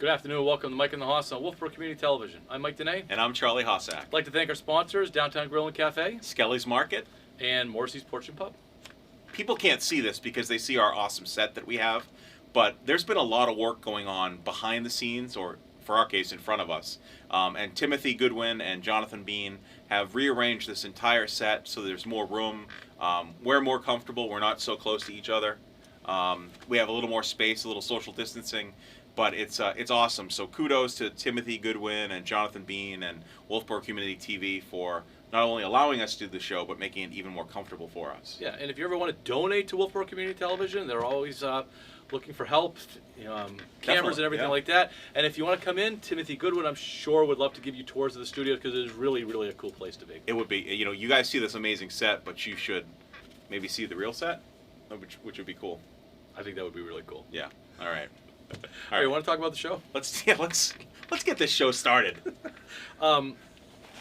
Good afternoon. Welcome to Mike and the Hoss on Wolfeboro Community Television. I'm Mike Danais. And I'm Charlie Hossack. I'd like to thank our sponsors, Downtown Grill and Cafe, Skelly's Market, and Morrissey's Porch and Pub. People can't see this because they see our awesome set that we have, but there's been a lot of work going on behind the scenes, or for our case, in front of us. And Timothy Goodwin and Jonathan Bean have rearranged this entire set so there's more room. We're more comfortable. We're not so close to each other. We have a little more space, a little social distancing. But it's awesome. So kudos to Timothy Goodwin and Jonathan Bean and Wolfeboro Community TV for not only allowing us to do the show, but making it even more comfortable for us. Yeah, and if you ever want to donate to Wolfeboro Community Television, they're always looking for help, cameras and everything like that. And if you want to come in, Timothy Goodwin, I'm sure, would love to give you tours of the studio because it is really, really a cool place to be. It would be. You guys see this amazing set, but you should maybe see the real set, which would be cool. I think that would be really cool. Yeah. All right. All right, you want to talk about the show? Let's get this show started.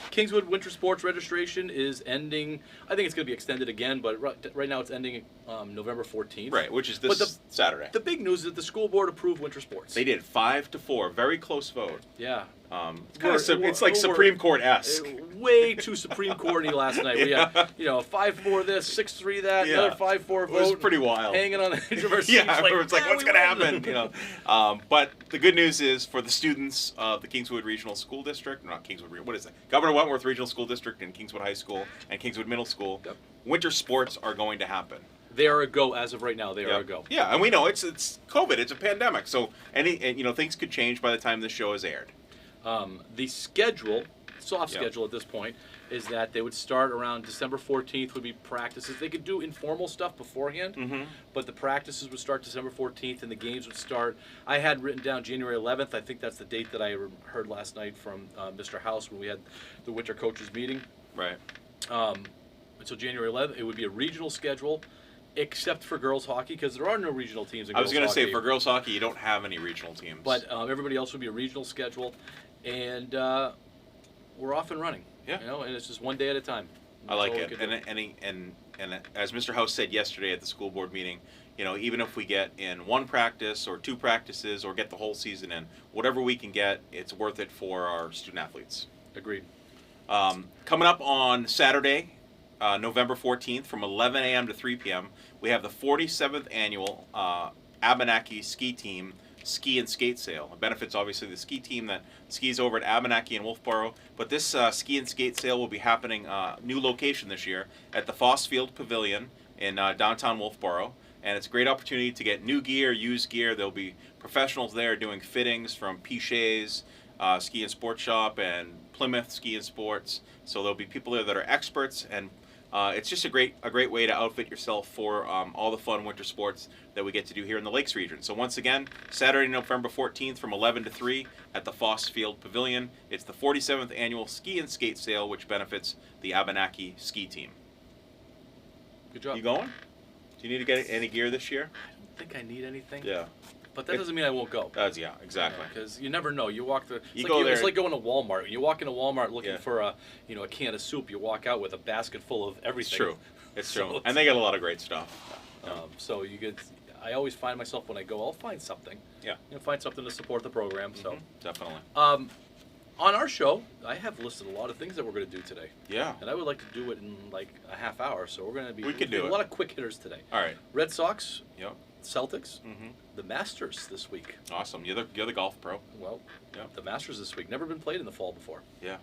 Kingswood Winter Sports registration is ending. I think it's going to be extended again, but right now it's ending November 14th. Right, which is this Saturday. The big news is that the school board approved winter sports. They did 5-4, very close vote. Yeah. It's like Supreme Court-esque. Way too Supreme Court-y last night. We had, 5-4 this, 6-3 that, another 5-4 vote. It was pretty wild. Hanging on the edge of our seats. Yeah, it's like, what's going to happen? But the good news is for the students of the Kingswood Regional School District, not Kingswood, what is it? Governor Wentworth Regional School District and Kingswood High School and Kingswood Middle School, winter sports are going to happen. They are a go as of right now. They are a go. Yeah, and we know it's COVID. It's a pandemic, so things could change by the time this show is aired. The schedule, soft schedule at this point, is that they would start around December 14th would be practices. They could do informal stuff beforehand, but the practices would start December 14th and the games would start. I had written down January 11th. I think that's the date that I heard last night from Mr. House when we had the winter coaches meeting. Right. So January 11th, it would be a regional schedule, except for girls hockey, because there are no regional teams in girls hockey. I was going to say, for girls hockey, you don't have any regional teams. But everybody else would be a regional schedule, and we're off and running. Yeah. And it's just one day at a time. I like it. And as Mr. House said yesterday at the school board meeting, even if we get in one practice or two practices or get the whole season in, whatever we can get, it's worth it for our student athletes. Agreed. Coming up on Saturday, November 14th, from 11 a.m. to 3 p.m., we have the 47th annual Abenaki Ski Team Ski and Skate Sale. It benefits, obviously, the ski team that skis over at Abenaki and Wolfeboro. But this ski and skate sale will be happening, new location this year, at the Fossfield Pavilion in downtown Wolfeboro. And it's a great opportunity to get new gear, used gear. There'll be professionals there doing fittings from Pichet's Ski and Sports Shop and Plymouth Ski and Sports. So there'll be people there that are experts, and it's just a great way to outfit yourself for all the fun winter sports that we get to do here in the Lakes region. So once again, Saturday, November 14th from 11 to 3 at the Fossfield Pavilion. It's the 47th annual Ski and Skate Sale, which benefits the Abenaki Ski Team. Good job. You going? Do you need to get any gear this year? I don't think I need anything. Yeah. But that doesn't mean I won't go. Yeah, exactly. Because you never know. You walk the. It's like going to Walmart. When you walk into Walmart looking for a can of soup, you walk out with a basket full of everything. It's true. It's true. And they get a lot of great stuff. So you get. I always find myself when I go, I'll find something. Yeah. Find something to support the program. So definitely. On our show, I have listed a lot of things that we're going to do today. Yeah. And I would like to do it in like a half hour. So we're going to be. We could do a lot of quick hitters today. All right. Red Sox. Yep. Celtics, the Masters this week. Awesome. You're the golf pro. Well, the Masters this week. Never been played in the fall before. Yeah,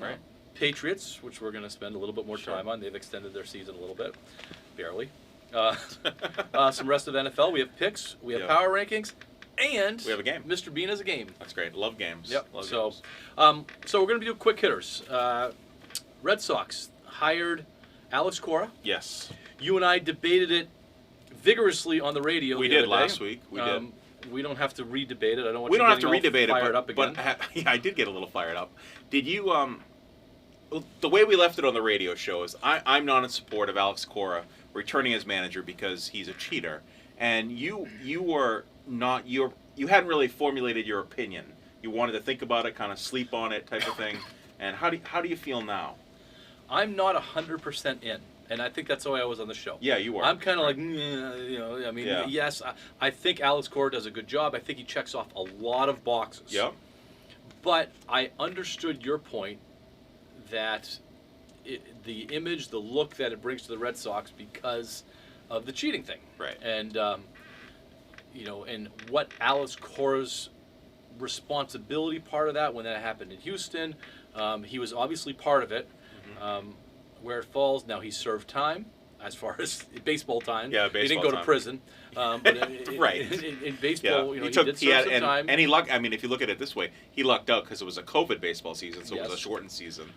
right. Patriots, which we're going to spend a little bit more time on. They've extended their season a little bit, barely. Some rest of NFL. We have picks. We have power rankings, and we have a game. Mr. Bean has a game. That's great. Love games. Yep. Love games. So we're going to do quick hitters. Red Sox hired Alex Cora. Yes. You and I debated it vigorously on the radio. We did last week. We did. We don't have to re-debate it. I don't want. We don't have to re-debate it. Fired up again. But I did get a little fired up. Did you? The way we left it on the radio show is I'm not in support of Alex Cora returning as manager because he's a cheater, and you were not. You hadn't really formulated your opinion. You wanted to think about it, kind of sleep on it, type of thing. And how do you feel now? I'm not 100% in. and I think that's the way I was on the show. Yeah, you were. I'm kind of like, you know, I mean, yes, I think Alex Cora does a good job. I think he checks off a lot of boxes. Yep. But I understood your point that the image, the look that it brings to the Red Sox because of the cheating thing. Right. And, you know, and what Alex Cora's responsibility part of that when that happened in Houston, he was obviously part of it. Where it falls, now he served time as far as baseball time. Yeah, baseball he didn't go time. to prison. But Right. In baseball, you know, he did he serve had, some and, time. and he lucked. I mean, if you look at it this way, he lucked out because it was a COVID baseball season, so it was Yes. a shortened season.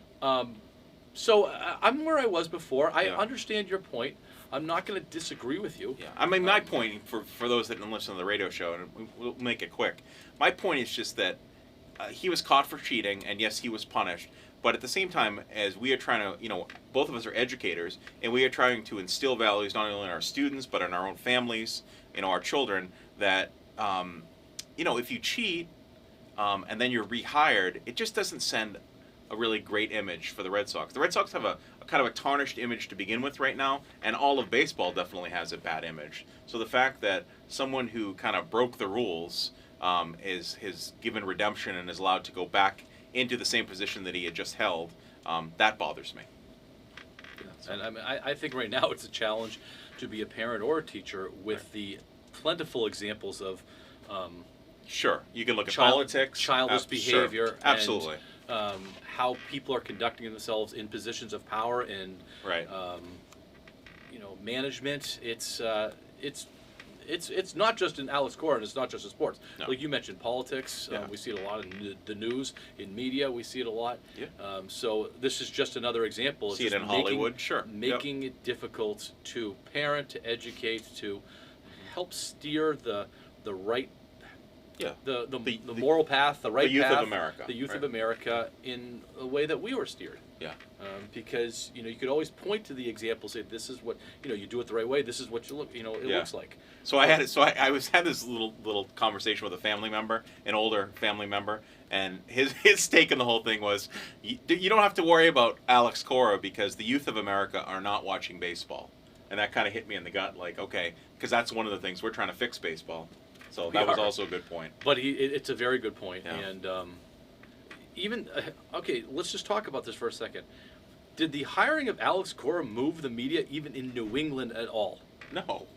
So I'm where I was before. I Yeah. understand your point. I'm not going to disagree with you. Yeah, I mean, my point for those that didn't listen to the radio show, and we'll make it quick. My point is just that he was caught for cheating, and yes, he was punished. But at the same time, as we are trying to, you know, both of us are educators, and we are trying to instill values not only in our students but in our own families, you know, our children. That, you know, if you cheat and then you're rehired, it just doesn't send a really great image for the Red Sox. The Red Sox have a kind of a tarnished image to begin with right now, and all of baseball definitely has a bad image. So the fact that someone who kind of broke the rules is given redemption and is allowed to go back into the same position that he had just held, that bothers me. And I mean, I think right now it's a challenge to be a parent or a teacher with the plentiful examples of Sure, you can look at politics, childish behavior, sure. Absolutely, and how people are conducting themselves in positions of power and right. You know, management. It's not just in Alex Cora, and it's not just in sports. No. Like you mentioned, politics. Yeah. We see it a lot in the news, in media. We see it a lot. Yeah. So this is just another example. Of See it just in Hollywood, sure. Making it difficult to parent, to educate, to help steer the right. Yeah. The moral path, the right the youth path, of America. the youth right. of America in a way that we were steered. Yeah. Because you know you could always point to the example, say this is what you know you do it the right way. This is what you look it looks like. So I had this little conversation with a family member, an older family member, and his take on the whole thing was you don't have to worry about Alex Cora because the youth of America are not watching baseball, and that kind of hit me in the gut. Like okay, because that's one of the things we're trying to fix baseball. So that was also a good point. But it's a very good point. Yeah. And even, okay, let's just talk about this for a second. Did the hiring of Alex Cora move the media even in New England at all? No.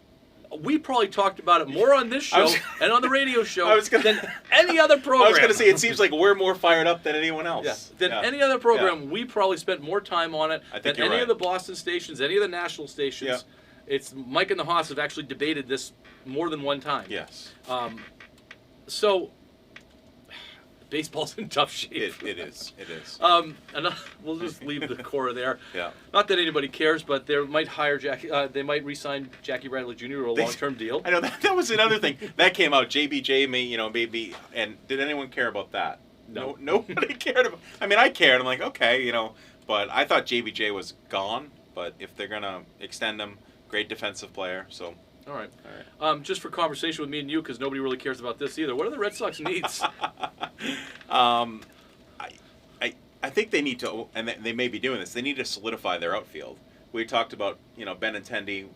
We probably talked about it more on this show and on the radio show than any other program. I was going to say, it seems like we're more fired up than anyone else. Yeah. Than any other program. We probably spent more time on it than any of the Boston stations, any of the national stations. Yeah. It's Mike and the Haas have actually debated this more than one time. Yes. So baseball's in tough shape. It is. It is. And we'll just leave the core there. Yeah. Not that anybody cares, but they might hire Jackie. They might re-sign Jackie Bradley Jr. to a long-term deal. I know that was another thing that came out. JBJ maybe. And did anyone care about that? No. Nobody cared about. I mean, I cared. I'm like, okay, but I thought JBJ was gone. But if they're gonna extend him, great defensive player. So. All right. Just for conversation with me and you, because nobody really cares about this either. What are the Red Sox needs? I think they need to, and they may be doing this. They need to solidify their outfield. We talked about Benintendi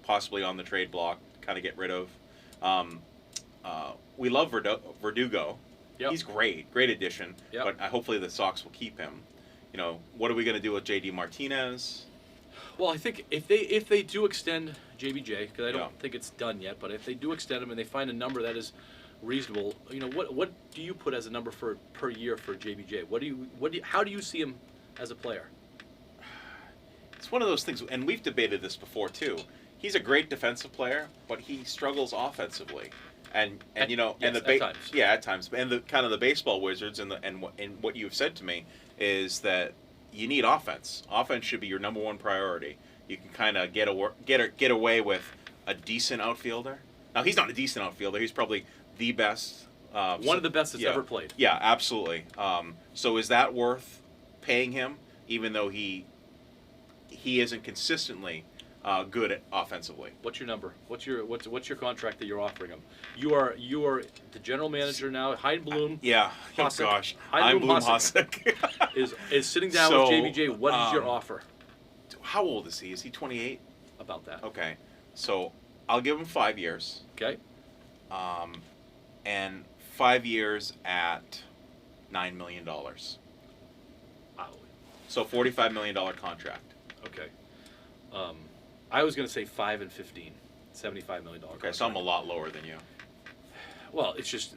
possibly on the trade block, kind of get rid of. We love Verdugo. Yep. He's great addition. Yep. But hopefully the Sox will keep him. What are we going to do with J.D. Martinez? Well, I think if they do extend JBJ, because I don't think it's done yet, but if they do extend him and they find a number that is reasonable, what do you put as a number per year for JBJ? How do you see him as a player? It's one of those things, and we've debated this before too. He's a great defensive player, but he struggles offensively, at times. Yeah, at times. And the kind of the baseball wizards and what you've said to me is that you need offense. Offense should be your number one priority. You can kind of get away with a decent outfielder. Now he's not a decent outfielder. He's probably the best. One of the best that's ever played. Yeah, absolutely. So is that worth paying him, even though he isn't consistently good at offensively? What's your number? What's your contract that you're offering him? You are the general manager now. Heinblum. Yeah. Hossack, Oh gosh. Heinblum Hossack is sitting down with JBJ. What is your offer? how old is he? Is he 28? About that. Okay, so I'll give him 5 years. Okay. And 5 years at $9 million. Wow. So $45 million contract. Okay. I was going to say 5 and 15, $75 million. Okay, so I'm a lot lower than you. Well, it's just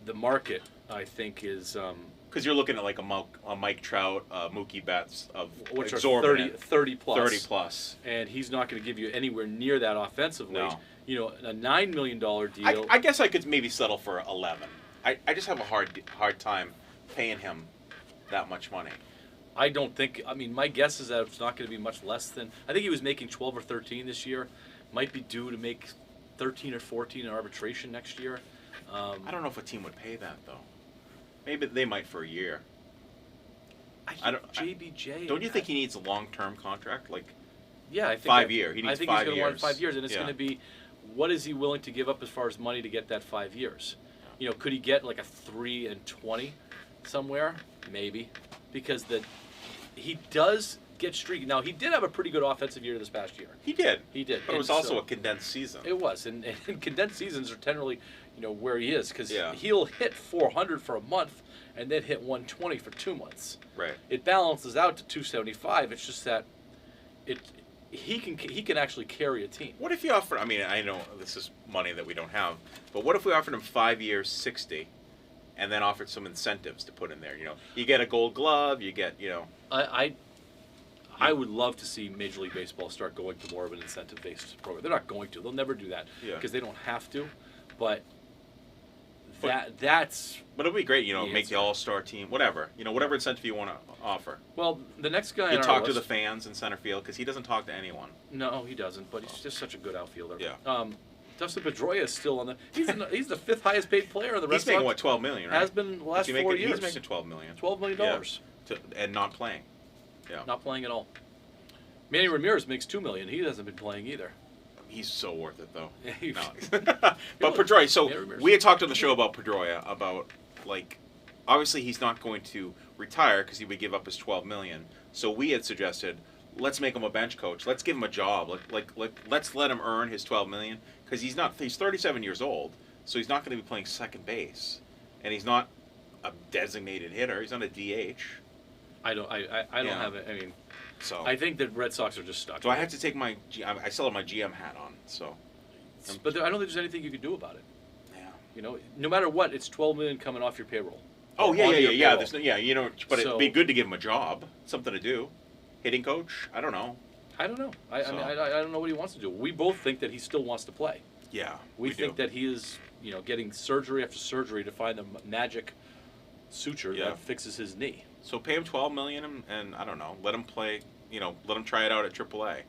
the market, I think, is because you're looking at like a Mike Trout, Mookie Betts of which are exorbitant 30 plus. 30 plus. And he's not going to give you anywhere near that offensively. No. You know, a $9 million deal. I guess I could maybe settle for 11. I just have a hard time paying him that much money. I don't think. I mean, my guess is that it's not going to be much less than. I think he was making 12 or 13 this year. Might be due to make 13 or 14 in arbitration next year. I don't know if a team would pay that though. Maybe they might for a year. I don't. JBJ. Don't you think he needs a long-term contract? Like, yeah, I think 5 year. He needs 5 years. I think he's going to want 5 years, and it's Yeah. going to be, what is he willing to give up as far as money to get that 5 years? You know, could he get like a 3 and 20 somewhere? Maybe, because he does get streaky. Now, he did have a pretty good offensive year this past year. He did. He did. But it was also a condensed season. It was, and condensed seasons are generally, you know, where he is, because Yeah. he'll hit 400 for a month and then hit 120 for 2 months. Right. It balances out to 275. It's just that he can actually carry a team. What if you offer? I mean, I know this is money that we don't have, but what if we offered him 5 years, 60, and then offered some incentives to put in there? You know, you get a Gold Glove, you get, you know. I would love to see Major League Baseball start going to more of an incentive-based program. They're not going to. They'll never do that because they don't have to. But that's. But it'd be great, you know, the make the answer. All-Star team, whatever, you know, whatever incentive you want to offer. Well, the next guy. You on our talk to list, the fans in center field because he doesn't talk to anyone. No, he doesn't. But he's just such a good outfielder. Yeah. Dustin Pedroia is still on the. He's the fifth highest paid player in the Red He's making Sox. what, $12 million, right? Has been the last 4 years. He's making $12 million. $12 million. And not playing. Yeah. Not playing at all. Manny Ramirez makes $2 million. He hasn't been playing either. He's so worth it, though. He- No. But Pedroia, so Manny Ramirez. we had talked on the show about Pedroia, about, like, obviously he's not going to retire because he would give up his $12 million. So we had suggested, let's make him a bench coach. Let's give him a job. Let's let him earn his $12 million because he's 37 years old, so he's not going to be playing second base, and he's not a designated hitter. He's not a DH. I don't have it. I mean, So I think the Red Sox are just stuck. do I have to take my? I still have my GM hat on. So But I don't think there's anything you can do about it. yeah. You know, no matter what, it's $12 million coming off your payroll. Oh Or yeah, on yeah, your yeah, yeah. payroll. There's no, yeah, you know, but it'd So- be good to give him a job, something to do. Hitting coach? I don't know. I don't know. I So- mean, I don't know what he wants to do. We both think that he still wants to play. Yeah, We think do. that he is, you know, getting surgery after surgery to find the magic suture Yeah. that fixes his knee. So pay him $12 million and I don't know, let him play. You know, let him try it out at AAA,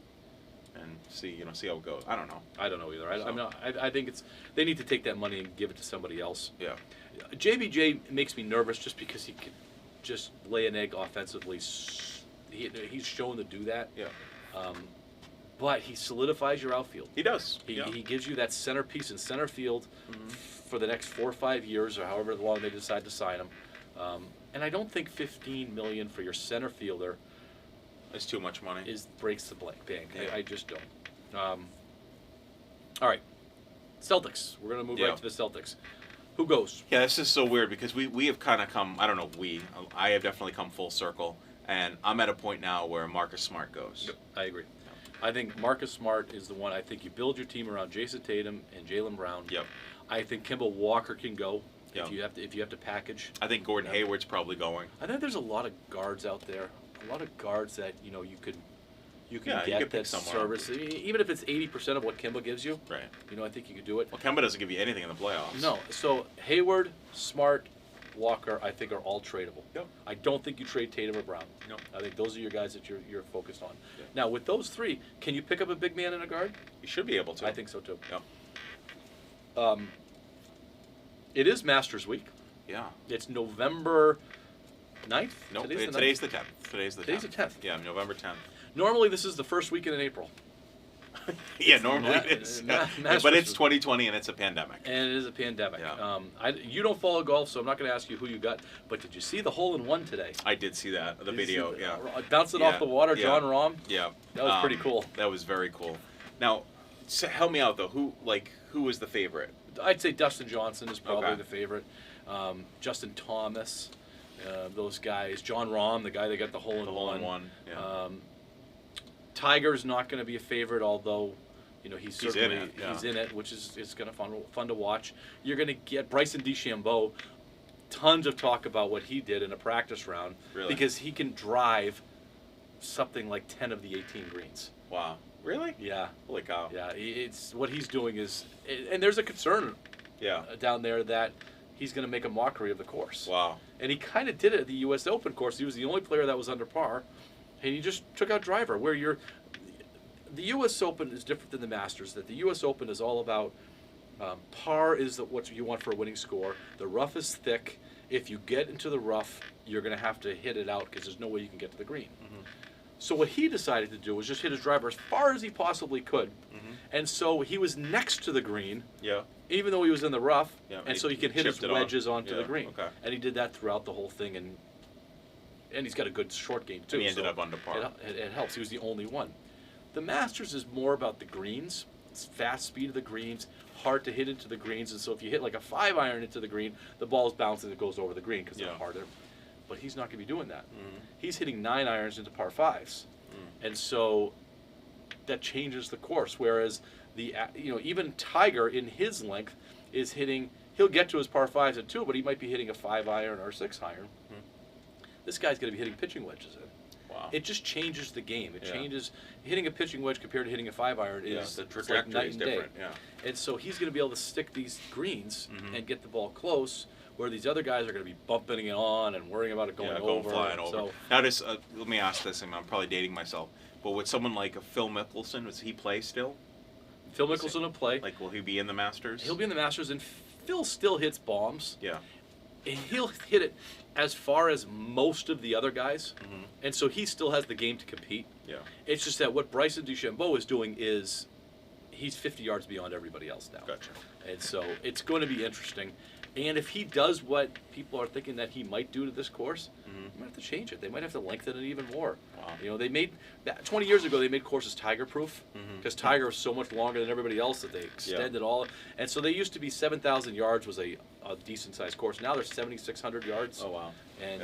and see how it goes. I don't know. I don't know either. I So- mean, I think they need to take that money and give it to somebody else. Yeah. JBJ makes me nervous just because he can just lay an egg offensively. He's shown to do that. Yeah. But he solidifies your outfield. He does. He gives you that centerpiece in center field for the next 4 or 5 years, or however long they decide to sign him. And I don't think $15 million for your center fielder It's too much money. breaks the bank. Yeah. I just don't. All right, Celtics. We're gonna move Yeah. right to the Celtics. Who goes? Yeah, this is so weird because we have kind of come. I don't know. I have definitely come full circle, and I'm at a point now where Marcus Smart goes. I agree. I think Marcus Smart is the one. I think you build your team around Jason Tatum and Jaylen Brown. Yep. I think Kimball Walker can go Yep. if you have to package. I think Gordon Hayward's probably going. I think there's a lot of guards out there. A lot of guards that you can Yeah, you get could pick that someone. service. Even if it's 80% of what Kemba gives you. Right. I think you could do it. Well, Kemba doesn't give you anything in the playoffs. No. So Hayward, Smart, Walker, I think are all tradable. Yep. I don't think you trade Tatum or Brown. No. I think those are your guys that you're focused on. Yeah. Now with those three, can you pick up a big man and a guard? You should be able to. I think so too. Yeah. It is Masters Week. Yeah. It's November 9th? No, Today's the today's the 10th. Today's the 10th. Today's the 10th. Yeah, November 10th. Normally this is the first weekend in April. Yeah, normally it is. But it's 2020 and it's a pandemic. And it is a pandemic. Yeah. You don't follow golf, so I'm not going to ask you who you got. But did you see the hole-in-one today? I did see that, the video, yeah. Bounced it off the water, yeah. John Rahm? Yeah. That was pretty cool. That was very cool. Now, so help me out, though. Who was the favorite? I'd say Dustin Johnson is probably Okay. the favorite. Justin Thomas, those guys. John Rahm, the guy that got the hole-in-one. The hole-in-one, yeah. Tiger's not going to be a favorite, although he's certainly in it, yeah. he's in it, which is going to fun to watch. You're going to get Bryson DeChambeau. Tons of talk about what he did in a practice round, Really? because he can drive something like 10 of the 18 greens. Wow. Really? Yeah. Holy cow. Yeah, it's what he's doing is, and there's a concern Yeah. down there that he's going to make a mockery of the course. Wow. And he kind of did it at the U.S. Open course. He was the only player that was under par, and he just took out driver. The U.S. Open is different than the Masters. That the U.S. Open is all about par is what you want for a winning score. The rough is thick. If you get into the rough, you're going to have to hit it out because there's no way you can get to the green. Mm-hmm. So what he decided to do was just hit his driver as far as he possibly could. Mm-hmm. And so he was next to the green, Yeah. even though he was in the rough, Yeah, and he so he can hit his chipped it on. wedges onto Yeah, the green. okay. And he did that throughout the whole thing, and he's got a good short game too. And he ended so up under par. It helps. He was the only one. The Masters is more about the greens, it's fast speed of the greens, hard to hit into the greens, and so if you hit like a 5-iron into the green, the ball's bouncing and it goes over the green because Yeah. they're harder. But he's not going to be doing that. Mhm. He's hitting 9-irons into par 5s. And so that changes the course. Whereas even Tiger in his length is hitting. He'll get to his par 5s at 2, but he might be hitting a 5-iron or a 6-iron. This guy's going to be hitting pitching wedges in. Wow. It just changes the game. It Yeah. changes. Hitting a pitching wedge compared to hitting a 5-iron Yeah, is the it's like trajectory night is and day. different. Yeah. And so he's going to be able to stick these greens Mhm. and get the ball close, where these other guys are going to be bumping it on and worrying about it going over. Flying over. So Now, let me ask this, and I'm probably dating myself, but would someone like a Phil Mickelson, does he play still? Phil Mickelson will play. Like, will he be in the Masters? He'll be in the Masters, and Phil still hits bombs. Yeah. And he'll hit it as far as most of the other guys, Mhm. and so he still has the game to compete. Yeah. It's just that what Bryson DeChambeau is doing is he's 50 yards beyond everybody else now. Gotcha. And so it's going to be interesting. And if he does what people are thinking that he might do to this course, Mhm. they might have to change it. They might have to lengthen it even more. Wow. They made 20 years ago. They made courses Tiger-proof Mhm. because Tiger was so much longer than everybody else that they extended all. And so they used to be 7,000 yards was a decent-sized course. Now they're 7,600 yards. Oh, wow. And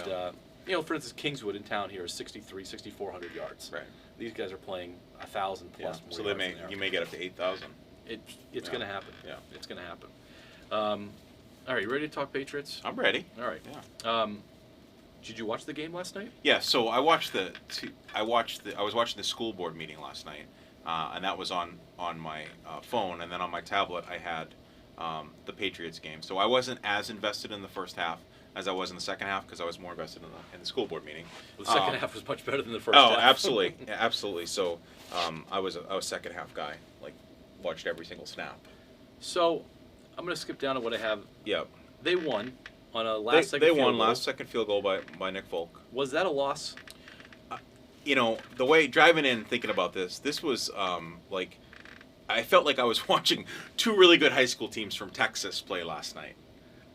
Yeah. for instance, Kingswood in town here is 6,400 yards. Right. These guys are playing 1,000 Yeah. plus. More So yards than you may get up to 8,000. It's Yeah. going to happen. Yeah. It's going to happen. All right, you ready to talk Patriots? I'm ready. All right. Yeah. Did you watch the game last night? Yeah. So I was watching the school board meeting last night, and that was on my phone, and then on my tablet I had the Patriots game. So I wasn't as invested in the first half as I was in the second half because I was more invested in the school board meeting. Well, the second half was much better than the first half. Oh, absolutely, yeah, absolutely. So I was a second half guy. Like, watched every single snap. So I'm going to skip down to what I have. Yeah. They won on a They last-second field won goal. last second field goal by Nick Folk. Was that a loss? The way driving in thinking about this was like I felt like I was watching two really good high school teams from Texas play last night.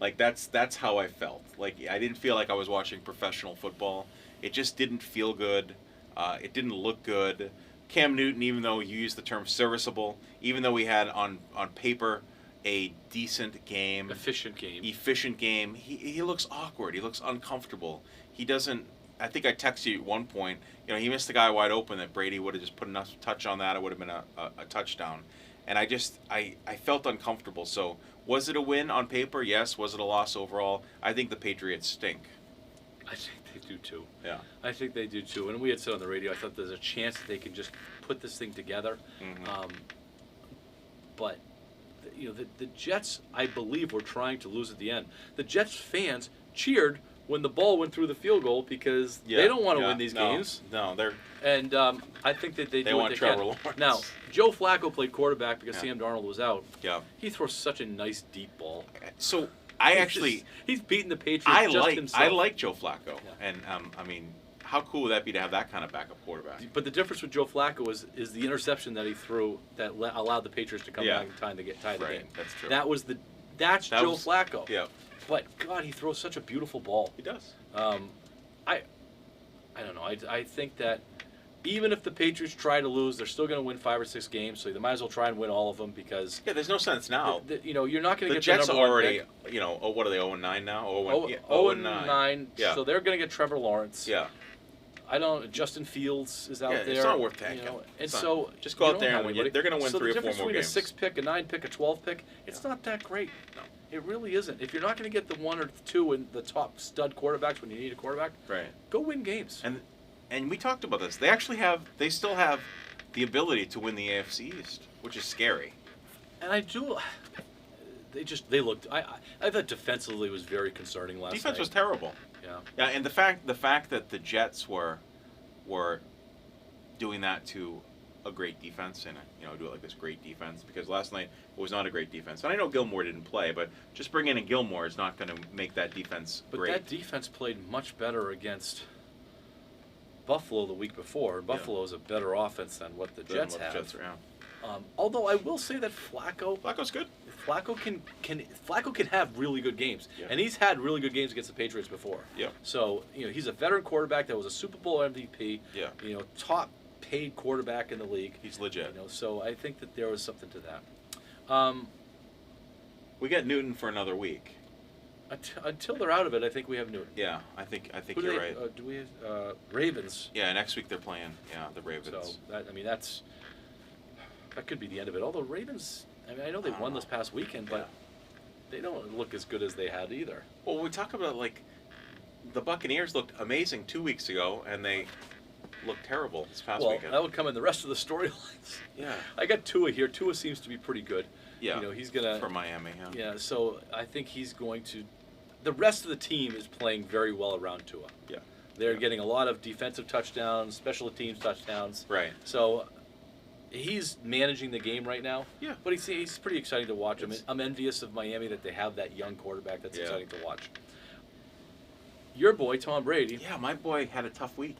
Like that's how I felt. Like I didn't feel like I was watching professional football. It just didn't feel good. It didn't look good. Cam Newton, even though you used the term serviceable, even though he had on paper a decent game, Efficient game. he looks awkward. He looks uncomfortable. He doesn't. I think I texted you at one point. He missed the guy wide open that Brady would have just put enough touch on that. It would have been a touchdown. And I felt uncomfortable. So was it a win on paper? Yes. Was it a loss overall? I think the Patriots stink. I think they do too. Yeah. I think they do too. And we had said on the radio, I thought there's a chance that they can just put this thing together. Mhm. But the Jets, I believe, were trying to lose at the end. The Jets fans cheered when the ball went through the field goal because they don't want to win these games. No, they're. And I think that they do want what they Trevor can. Lawrence. Now, Joe Flacco played quarterback because Yeah. Sam Darnold was out. Yeah. He throws such a nice deep ball. So I actually. He's beating the Patriots I just himself. like Joe Flacco, Yeah. and I mean, how cool would that be to have that kind of backup quarterback? But the difference with Joe Flacco is the interception that he threw that allowed the Patriots to come back in time to tie the game. That's true. That's Joe Flacco. Yeah. But God, he throws such a beautiful ball. He does. I don't know. I think that even if the Patriots try to lose, they're still going to win 5 or 6 games. So they might as well try and win all of them because there's no sense now. You're not going to get Jets the number already. one pick. What are they? 0-9 now. 0-9. Yeah. So they're going to get Trevor Lawrence. Yeah. Justin Fields is out there. It's not worth taking. And so just go out there and win. They're going to win 3 or 4 more games. So the difference between a 6 pick, a 9 pick, a 12 pick, it's not that great. No. It really isn't. If you're not going to get the 1 or 2 in the top stud quarterbacks when you need a quarterback, go win games. And we talked about this. They still have the ability to win the AFC East, which is scary. And they looked. I thought defensively was very concerning last night. Defense was terrible. Yeah. Yeah, and the fact that the Jets were doing that to a great defense and do it like this great defense, because last night it was not a great defense. And I know Gilmore didn't play, but just bringing in Gilmore is not going to make that defense great. But that defense played much better against Buffalo the week before. Buffalo is a better offense than what the Jets have. Although I will say that Flacco's good. Flacco can have really good games, and he's had really good games against the Patriots before. Yeah. So he's a veteran quarterback that was a Super Bowl MVP. Yeah. Top paid quarterback in the league. He's legit. So I think that there was something to that. We got Newton for another week. Until they're out of it, I think we have Newton. Yeah, I think you're right. Do we Ravens? Yeah, next week they're playing. Yeah, the Ravens. So that could be the end of it. Although Ravens, I know they won this past weekend, but they don't look as good as they had either. Well, we talk about the Buccaneers looked amazing 2 weeks ago, and they looked terrible this past weekend. That would come in the rest of the storylines. Yeah. I got Tua here. Tua seems to be pretty good. Yeah. He's gonna for Miami. Yeah. Yeah. So I think he's going to. The rest of the team is playing very well around Tua. Yeah. They're getting a lot of defensive touchdowns, special teams touchdowns. Right. So he's managing the game right now. Yeah. But he's pretty exciting to watch. I'm envious of Miami that they have that young quarterback that's exciting to watch. Your boy, Tom Brady. Yeah, my boy had a tough week.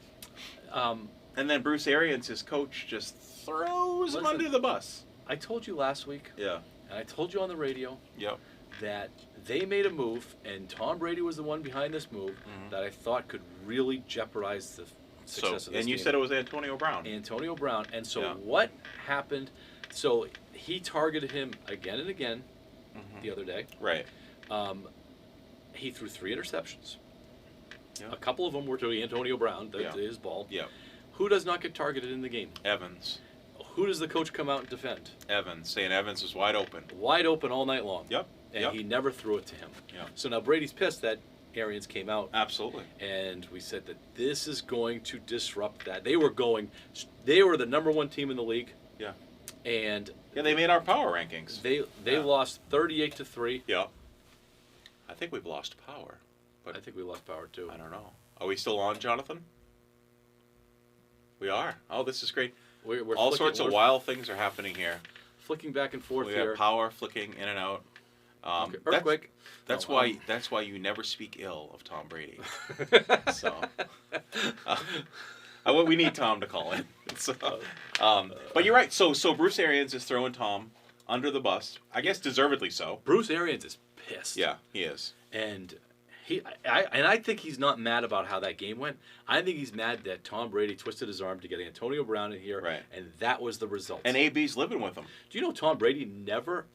And then Bruce Arians, his coach, just throws him under the bus. I told you last week. Yeah. And I told you on the radio. Yep. That they made a move, and Tom Brady was the one behind this move that I thought could really jeopardize the success of this And you team. said it was Antonio Brown. Antonio Brown. And so what happened? So he targeted him again and again the other day. Right. He threw 3 interceptions. Yep. A couple of them were to Antonio Brown, his ball. Yeah. Who does not get targeted in the game? Evans. Who does the coach come out and defend? Evans, saying Evans was wide open. Wide open all night long. Yep. And he never threw it to him. Yep. So now Brady's pissed that Arians came out. Absolutely. And we said that this is going to disrupt that. They were the number 1 team in the league. Yeah. And they made our power rankings. They lost 38-3. Yeah. I think we've lost power. But I think we lost power too. I don't know. Are we still on, Jonathan? We are. Oh, this is great. We're all sorts of wild things are happening here. Flicking back and forth we here. We have power flicking in and out. Earthquake. That's why you never speak ill of Tom Brady. So, we need Tom to call in. So, but you're right. So Bruce Arians is throwing Tom under the bus. I guess deservedly so. Bruce Arians is pissed. Yeah, he is. And I think he's not mad about how that game went. I think he's mad that Tom Brady twisted his arm to get Antonio Brown in here, and that was the result. And AB's living with him. Do you know Tom Brady never,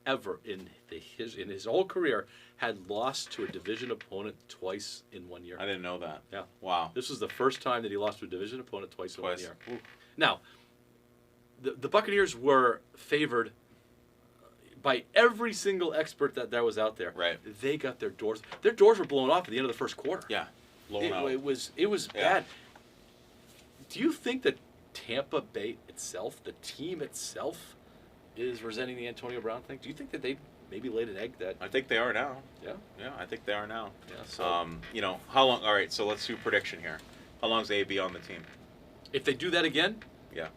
ever in his whole career had lost to a division opponent twice in 1 year? I didn't know that. Yeah. Wow. This was the first time that he lost to a division opponent twice in 1 year. Ooh. Now, the Buccaneers were favored by every single expert that was out there. Right. They got their doors. Their doors were blown off at the end of the first quarter. Yeah. Blown out. It was bad. Do you think that Tampa Bay itself, the team itself, is resenting the Antonio Brown thing? Do you think that they maybe laid an egg that? I think they are now. Yeah. Yeah, I think they are now. Yeah. So, how long? All right. So let's do prediction here. How long is AB on the team? If they do that again,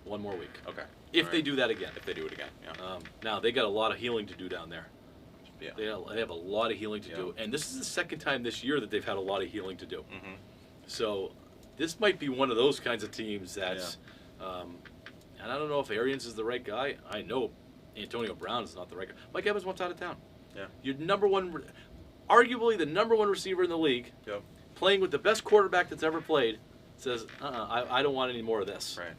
1 more week. Okay. If they do that again. If they do it again, yeah. Now, they got a lot of healing to do down there. Yeah. They have a lot of healing to do. And this is the second time this year that they've had a lot of healing to do. Mm-hmm. So this might be one of those kinds of teams that's, and I don't know if Arians is the right guy. I know Antonio Brown is not the right guy. Mike Evans wants out of town. Yeah. Your number one, arguably the number one receiver in the league, playing with the best quarterback that's ever played, says, I don't want any more of this. Right.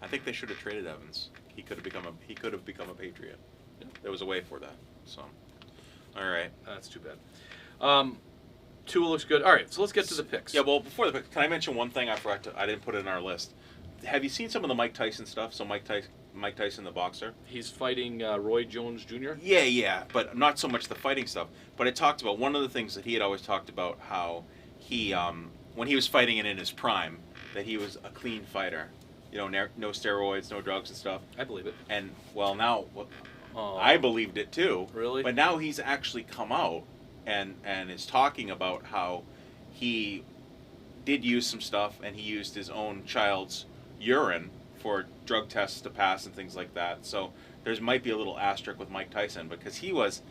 I think they should have traded Evans. He could have become a Patriot. Yeah. There was a way for that. So, all right. That's too bad. Tua looks good. All right, so let's get to the picks. Yeah, well, before the picks, can I mention one thing I forgot I didn't put it in our list. Have you seen some of the Mike Tyson stuff? So Mike Tyson, the boxer. He's fighting Roy Jones Jr.? Yeah, but not so much the fighting stuff. But it talked about one of the things that he had always talked about, how he, when he was fighting in his prime, that he was a clean fighter. You know, no steroids, no drugs and stuff. I believe it. And, well, now, I believed it too. Really? But now he's actually come out and is talking about how he did use some stuff, and he used his own child's urine for drug tests to pass and things like that. So there might be a little asterisk with Mike Tyson, because he was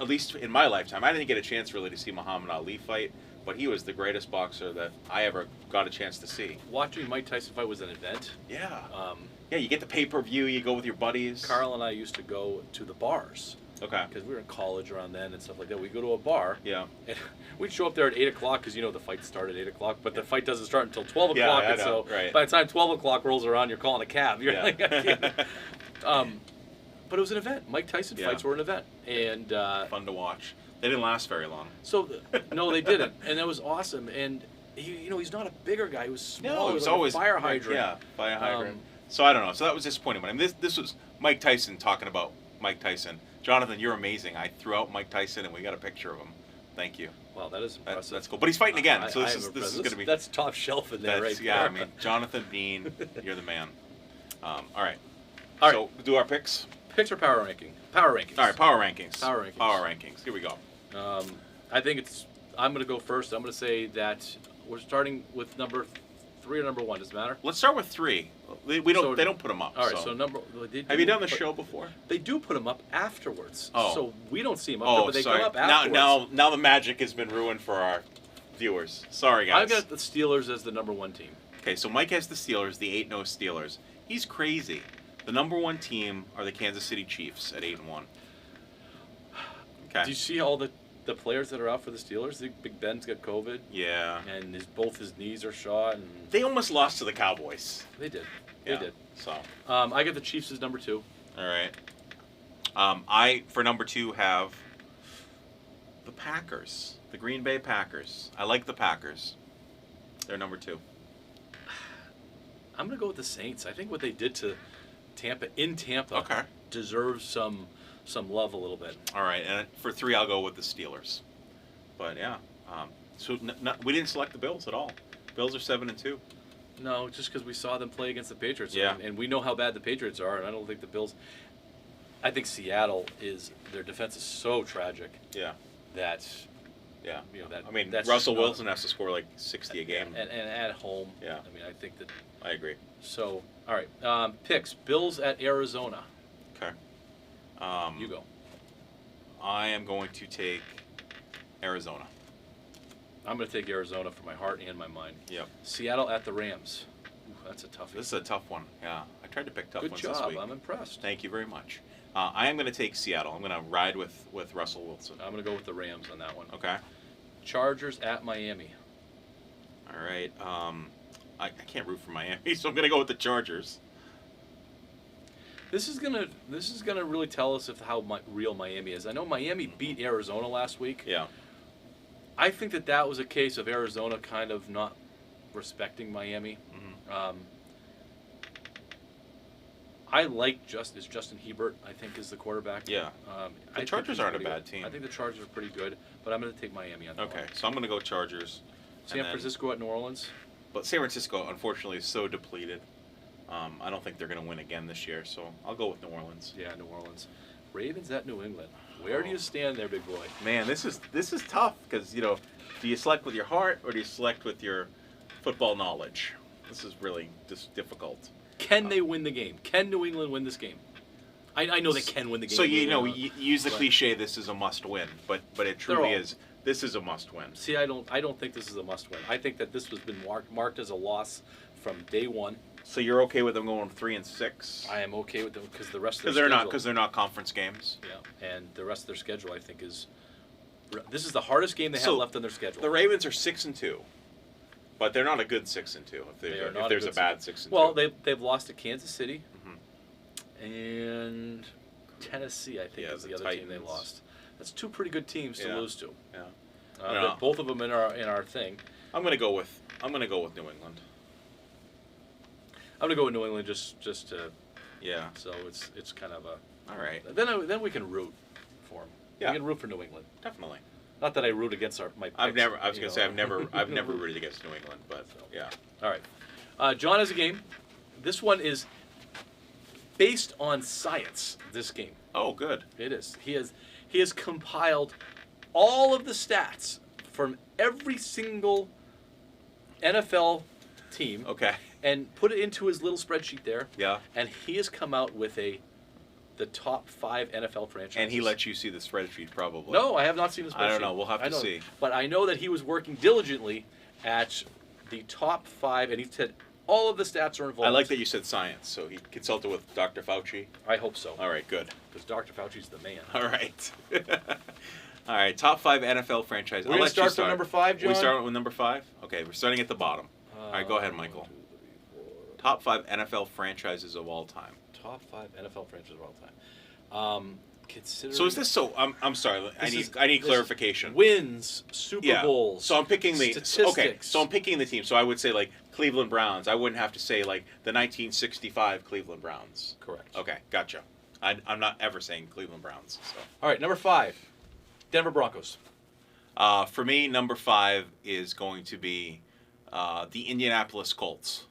at least in my lifetime, I didn't get a chance really to see Muhammad Ali fight, but he was the greatest boxer that I ever got a chance to see. Watching Mike Tyson fight was an event. Yeah. Yeah, you get the pay-per-view, you go with your buddies. Carl and I used to go to the bars. Okay. Because we were in college around then and stuff like that. We'd go to a bar. Yeah. And we'd show up there at 8 o'clock because, the fight started at 8 o'clock, but the fight doesn't start until 12 Yeah, o'clock. I And know, so right. by the time 12 o'clock rolls around, you're calling a cab. You're Yeah. like, I can't. But it was an event. Mike Tyson Yeah. fights were an event. And Fun to watch. They didn't last very long. so, no, they didn't. And that was awesome. And, he's not a bigger guy. He was small. No, he it was like always a fire hydrant. Yeah, fire hydrant. So I don't know. So that was disappointing. But I mean, this was Mike Tyson talking about Mike Tyson. Jonathan, you're amazing. I threw out Mike Tyson, and we got a picture of him. Thank you. Wow, that is impressive. That's cool. But he's fighting again, so I this am is impressed. going to be. That's top shelf in there, right? Yeah, there. I mean, Jonathan Bean, you're the man. All right. All So do our picks. Picks or power ranking? Power rankings. All right, power rankings. Power rankings. Power rankings. Here we go. I think I'm going to go first. I'm going to say that we're starting with number 3 or number 1. Does it matter? Let's start with 3. They don't put them up. All right. So Have you done the show before? They do put them up afterwards. Oh. So we don't see them up there, but they sorry. come up afterwards. Now the magic has been ruined for our viewers. Sorry, guys. I've got the Steelers as the number 1 team. Okay, so Mike has the Steelers, the 8-0 Steelers. He's crazy. The number 1 team are the Kansas City Chiefs at 8-1. Okay. Do you see all the players that are out for the Steelers? Big Ben's got COVID. Yeah. And both his knees are shot. And They almost lost to the Cowboys. they did. Yeah, They did. So. I got the Chiefs as number 2. All right. I, for number 2, have the Packers. The Green Bay Packers. I like the Packers. They're number 2. I'm going to go with the Saints. I think what they did to Tampa Okay. deserves some love a little bit. All right, and for 3, I'll go with the Steelers. But yeah, so we didn't select the Bills at all. Bills are 7-2. No, just because we saw them play against the Patriots. Yeah. And we know how bad the Patriots are, and I don't think the Bills. I think Seattle their defense is so tragic. Yeah. That. Yeah. That. I mean, that's Russell Wilson has to score like 60 a game. And at home. Yeah. I mean, I think that. I agree. So, all right. Picks. Bills at Arizona. Okay. You go. I am going to take Arizona. I'm going to take Arizona for my heart and my mind. Yep. Seattle at the Rams. Ooh, that's a toughie. This is a tough one. Yeah. I tried to pick tough Good ones job. this week. I'm impressed. Thank you very much. I am going to take Seattle. I'm going to ride with Russell Wilson. I'm going to go with the Rams on that one. Okay. Chargers at Miami. All right. I can't root for Miami, so I'm going to go with the Chargers. This is gonna really tell us how real Miami is. I know Miami beat Arizona last week. Yeah. I think that was a case of Arizona kind of not respecting Miami. Mm-hmm. I like Justin Hebert. I think is the quarterback. Yeah. The Chargers aren't a bad team. I think the Chargers are pretty good, but I'm going to take Miami on that Okay, one. so I'm going to go Chargers. San Francisco at New Orleans. But San Francisco, unfortunately, is so depleted. I don't think they're going to win again this year, so I'll go with New Orleans. Yeah, New Orleans. Ravens at New England. Where do you stand there, big boy? Man, this is tough because do you select with your heart or do you select with your football knowledge? This is really just difficult. Can they win the game? Can New England win this game? I know they can win the game. So you use the cliche. This is a must-win, but it truly is. This is a must-win. See, I don't think this is a must-win. I think that this has been marked as a loss from day one. So you're okay with them going 3-6? I am okay with them because the rest of their Because they're not conference games. Yeah, and the rest of their schedule, I think, is. This is the hardest game they have left on their schedule. The Ravens are 6-2, but they're not a good 6-2. If there's a bad 6-2. Well, they've lost to Kansas City, and Tennessee, I think, is the other Titans. team they lost. That's two pretty good teams to lose to. Yeah. Both of them in our thing. I'm gonna go with New England. I'm gonna go with New England just to. Yeah. So it's kind of a. All right. Then we can root for them. Yeah. We can root for New England. Definitely. Not that I root against my. Picks, I've never rooted against New England, but yeah. All right. John has a game. This one is based on science. This game. Oh, good. It is. He has compiled all of the stats from every single NFL team. Okay. And put it into his little spreadsheet there. Yeah. And he has come out with the top 5 NFL franchises. And he lets you see the spreadsheet, probably. No, I have not seen the spreadsheet. I don't know. We'll have to see. But I know that he was working diligently at the top 5, and he said all of the stats are involved. I like that you said science. So he consulted with Dr. Fauci. I hope so. All right, good. Because Dr. Fauci's the man. All right. All right, top 5 NFL franchises. We're going to start from number 5, John? We start with number 5? Okay, we're starting at the bottom. All right, go ahead, Michael. 1, 2, 3, 4. Top 5 NFL franchises of all time. Top 5 NFL franchises of all time. Considering. So is this so? I'm sorry. I need clarification. Wins, Super Bowls. So I'm picking the statistics. Okay. So I'm picking the team. So I would say like Cleveland Browns. I wouldn't have to say like the 1965 Cleveland Browns. Correct. Okay, gotcha. I'm not ever saying Cleveland Browns. So. All right, number 5, Denver Broncos. For me, number 5 is going to be the Indianapolis Colts.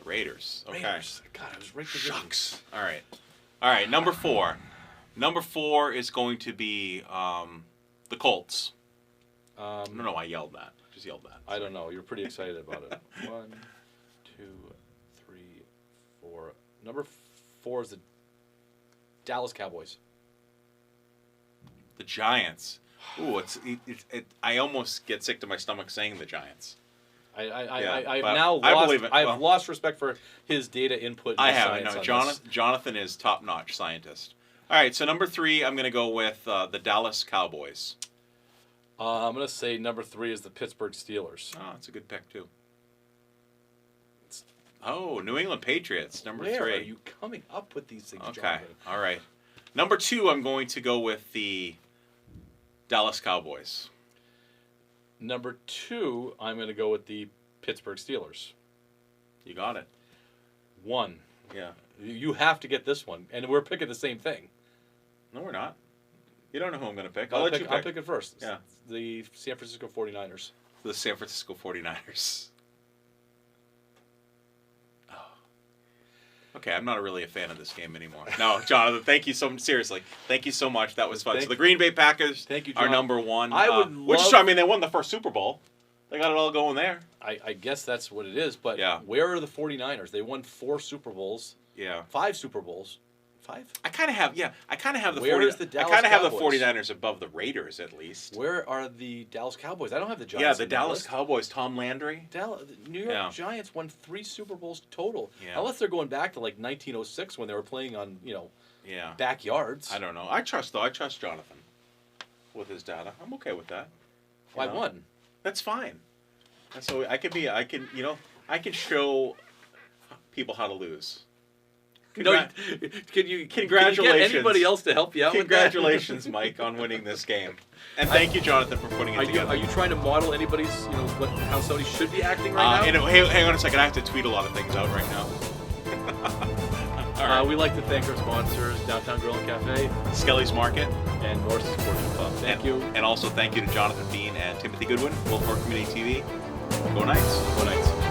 Raiders. Okay. Raiders. God, I was right there. Shucks. All right. Number 4. Number 4 is going to be the Colts. I don't know why I yelled that. Just yelled that. I don't know. You're pretty excited about it. 1, 2, 3, 4. Number 4 is the Dallas Cowboys. The Giants. Ooh, I almost get sick to my stomach saying the Giants. I've lost respect for his data input. I have. No, Jonathan is top-notch scientist. All right, so number 3, I'm going to go with the Dallas Cowboys. I'm going to say number 3 is the Pittsburgh Steelers. Oh, that's a good pick too. New England Patriots, number 3. Where are you coming up with these things, Okay, Jonathan? all right. Number 2, I'm going to go with the Dallas Cowboys. Number 2, I'm going to go with the Pittsburgh Steelers. You got it. 1. Yeah. You have to get this one, and we're picking the same thing. No, we're not. You don't know who I'm going to pick. I'll let you pick. I'll pick it first. Yeah. The San Francisco 49ers. The San Francisco 49ers. Oh. Okay, I'm not really a fan of this game anymore. No, Jonathan, thank you seriously. Thank you so much. That was fun. So the Green Bay Packers are number 1. I would they won the first Super Bowl. They got it all going there. I guess that's what it is, but yeah. Where are the 49ers? They won 4 Super Bowls. Yeah. 5 Super Bowls. 5? I kind of have the Where is the Dallas I kind of have the Cowboys? 49ers above the Raiders at least. Where are the Dallas Cowboys? I don't have the Giants. Yeah, the Dallas Cowboys, Tom Landry. New York Giants won 3 Super Bowls total. Yeah. Unless they're going back to like 1906 when they were playing on, backyards. I don't know. I trust Jonathan with his data. I'm okay with that. I won. That's fine. And so I can show people how to lose. Can you Congratulations. get anybody else to help you out with that? Congratulations, Mike, on winning this game. And thank you, Jonathan, for putting it together. Are you trying to model anybody's, how somebody should be acting right now? Hang on a second. I have to tweet a lot of things out right now. All right. We like to thank our sponsors, Downtown Grill and Cafe, Skelly's Market, and North's Sporting Club. Thank you. And also thank you to Jonathan Bean and Timothy Goodwin, Wolfeboro Community TV. Go Knights. Go Knights.